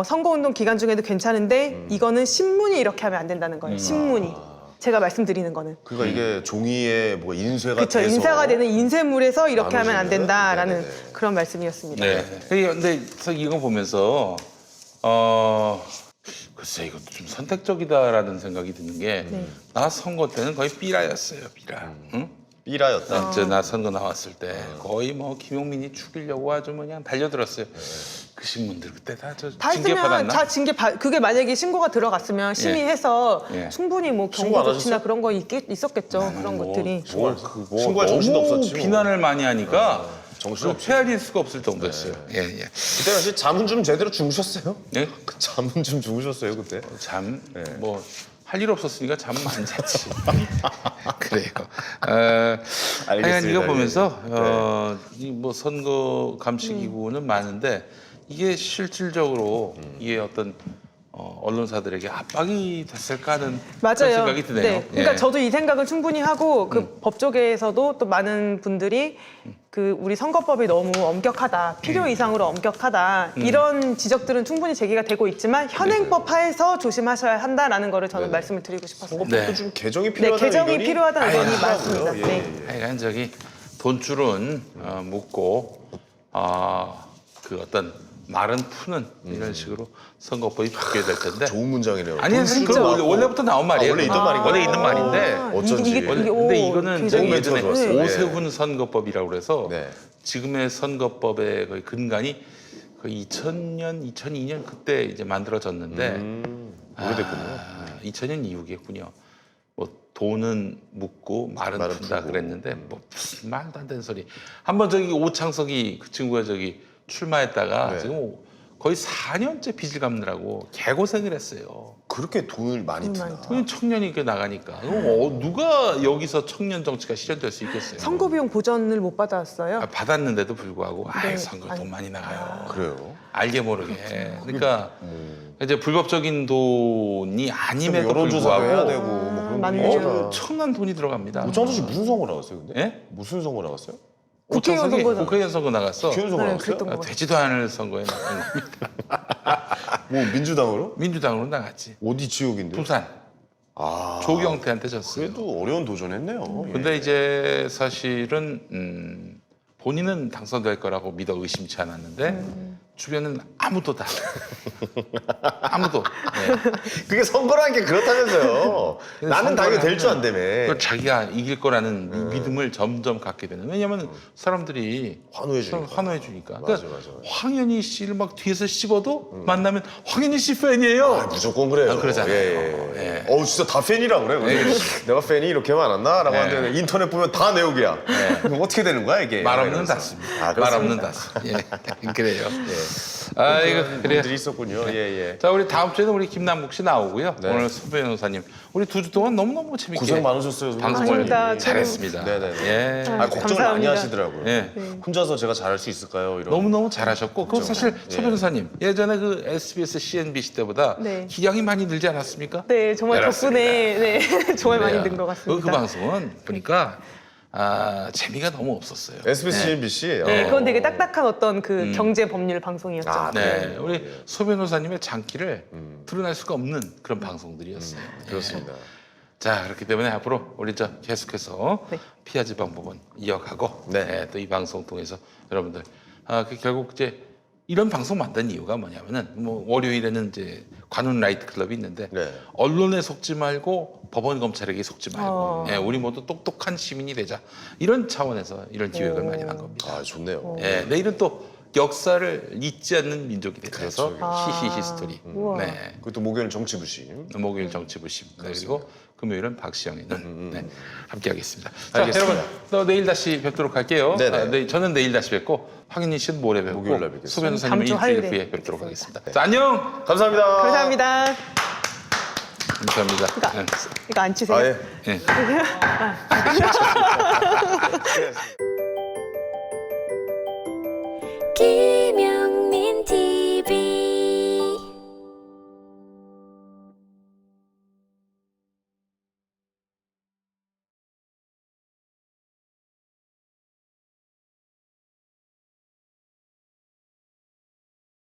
선거운동 기간 중에도 괜찮은데 이거는 신문이 이렇게 하면 안 된다는 거예요. 신문이. 제가 말씀드리는 거는. 그러니까 이게 종이에 뭐 인쇄가 그렇죠. 돼서 인사가 되는 인쇄물에서 이렇게 하면 안 나눠지는? 된다라는 네네네. 그런 말씀이었습니다. 네. 근데 이거 보면서 글쎄 이것도 좀 선택적이다라는 생각이 드는 게 나 선거 때는 거의 삐라였어요. 삐라. 응? 삐라였다. 나 선거 나왔을 때 거의 뭐 김용민이 죽이려고 아주 그냥 달려들었어요. 그 신문들 그때 다 다 징계 했으면 받았나? 다 그게 만약에 신고가 들어갔으면 심의해서 예. 충분히 뭐 신고 안 경고 조치나 하셨어요? 그런 거 있었겠죠. 그런 것들이. 신고할 정신도 너무 없었지. 뭐. 비난을 많이 하니까 정신없이. 헤아릴 수가 없을 정도였어요. 예, 예. 그때 당시 잠은 좀 제대로 주무셨어요? 예? 잠은 좀 주무셨어요 그때? 잠, 뭐 할 일 없었으니까 잠 안 잤지. 그래요. 하여간 알겠습니다. 이거 보면서 예. 이 뭐 선거 감시 기구는 많은데 이게 실질적으로 이게 어떤 언론사들에게 압박이 됐을까 하는 그런 맞아요. 생각이 드네요. 네. 그러니까 예. 저도 이 생각을 충분히 하고 그 법조계에서도 또 많은 분들이 그 우리 선거법이 너무 엄격하다, 필요 이상으로 엄격하다 이런 지적들은 충분히 제기가 되고 있지만 현행법 하에서 조심하셔야 한다라는 거를 저는 말씀을 드리고 싶었어요. 선거법도 네. 좀 개정이 네, 필요하다는 개정이 의견이 필요하다는 의견이 많더라고요. 많습니다. 예, 네. 예. 하여간 저기 돈줄은 묶고 그 어떤 말은 푸는 이런 식으로 선거법이 바뀌어야 될 텐데. 좋은 문장이네요. 아니 사실 돈줄은 그건 많고. 원래부터 나온 말이에요. 원래 있던 말인가요? 원래 있는 말인데. 어쩐지. 근데 이거는 굉장히 저기 멘트가 예전에 좋았어요. 오세훈 선거법이라고 그래서 네. 지금의 선거법의 거의 근간이 거의 2000년, 2002년 그때 이제 만들어졌는데 오래됐군요. 2000년 이후겠군요. 뭐 돈은 묻고 말은 말은 푼다 푸고. 그랬는데 뭐 무슨 말도 안 되는 소리. 한번 저기 오창석이 그 친구가 저기 출마했다가 네. 지금 거의 4년째 빚을 갚느라고 개고생을 했어요. 그렇게 돈을 많이 푸나. 그냥 청년이 이렇게 나가니까 누가 여기서 청년 정치가 실현될 수 있겠어요? 선거 비용 보전을 못 받았어요. 받았는데도 불구하고 네. 선거 돈 아니. 많이 나가요. 그래요? 알게 모르게. 그러니까 이제 불법적인 돈이 아님에도 여론조사도 해야 되고 불구하고 뭐 그런 맞네요. 거 엄청난 돈이 들어갑니다. 오창석 씨 무슨 선거 나갔어요, 근데? 예? 무슨 선거 나갔어요? 국회의원 오창석이 선거 국회의원 선거 나갔어. 국회의원 선거 네, 나갔어요? 그랬던 거 같아요. 되지도 않을 선거에 나간 겁니다. 뭐 민주당으로? 민주당으로 나갔지. 어디 지역인데? 부산 아, 조경태한테 졌어요. 그래도 어려운 도전했네요. 예. 근데 이제 사실은 본인은 당선될 거라고 믿어 의심치 않았는데 주변은 아무도 다 아무도 네. 그게 선거라는 게 그렇다면서요. 나는 당연히 될 줄 안다며. 그걸 자기가 이길 거라는 믿음을 점점 갖게 되는. 왜냐하면 사람들이 환호해 주니까. 환호해 주니까. 맞아, 그러니까 맞아. 황현희 씨를 막 뒤에서 씹어도 만나면 황현희 씨 팬이에요. 아, 무조건 그래요. 그러잖아요. 예. 예. 진짜 다 팬이라 그래. 내가 팬이 이렇게 많았나? 라고 예. 하는데 인터넷 보면 다 내용이야. 그럼 어떻게 되는 거야, 이게? 말 없는 이러면서. 다습니다. 아, 말 없는 그렇습니다. 다습. 예, 그래요. 아 이거 그래요. 분들이 있었군요. 예, 예. 자 우리 다음 주에는 우리 김남국 씨 나오고요. 네. 오늘 수 변호사님 우리 2주 동안 너무너무 재밌게 고생 많으셨어요. 방송을 아닙니다. 잘했습니다. 네네네. 예. 아, 걱정을 많이 감사합니다. 하시더라고요. 예. 혼자서 제가 잘할 수 있을까요? 이런. 너무너무 잘하셨고 그리고 사실 예. 수 변호사님 예전에 그 SBS, CNBC 때보다 네. 기량이 많이 늘지 않았습니까? 네, 정말 알았습니다. 덕분에 네, 정말 많이 그래요. 는 것 같습니다. 그 방송은 보니까 재미가 너무 없었어요. SBS, CNBC. 네, 그건 되게 딱딱한 어떤 그 경제 법률 방송이었죠. 아, 네, 우리 소 변호사님의 장기를 드러낼 수가 없는 그런 방송들이었어요. 그렇습니다. 자, 그렇기 때문에 앞으로 우리 계속해서 네. 피아지 방법은 이어가고 네. 또 이 방송 통해서 여러분들 결국 이제 이런 방송 만든 이유가 뭐냐면은 뭐 월요일에는 이제 관훈 라이트 클럽이 있는데 네. 언론에 속지 말고 법원 검찰에게 속지 말고 예, 우리 모두 똑똑한 시민이 되자 이런 차원에서 이런 기획을 많이 한 겁니다. 아, 좋네요. 예, 내일은 또 역사를 잊지 않는 민족이 되셔서 그렇죠. 히히 히스토리. 우와. 네. 그것도 목요일 정치부심. 목요일 정치부심. 네, 그리고 금요일은 박시영이는 네, 함께하겠습니다. 자, 알겠습니다. 여러분 또 내일 다시 뵙도록 할게요. 네네. 저는 내일 다시 뵙고 황인희 씨는 모레 뵙고 목요일 날 뵙겠습니다. 소 변호사님은 다음 주 일주일 화요일에 후에 뵙도록 하겠습니다. 자, 안녕. 감사합니다. 감사합니다. 감사합니다. 이거 안 치세요? 아, 예. 네. 기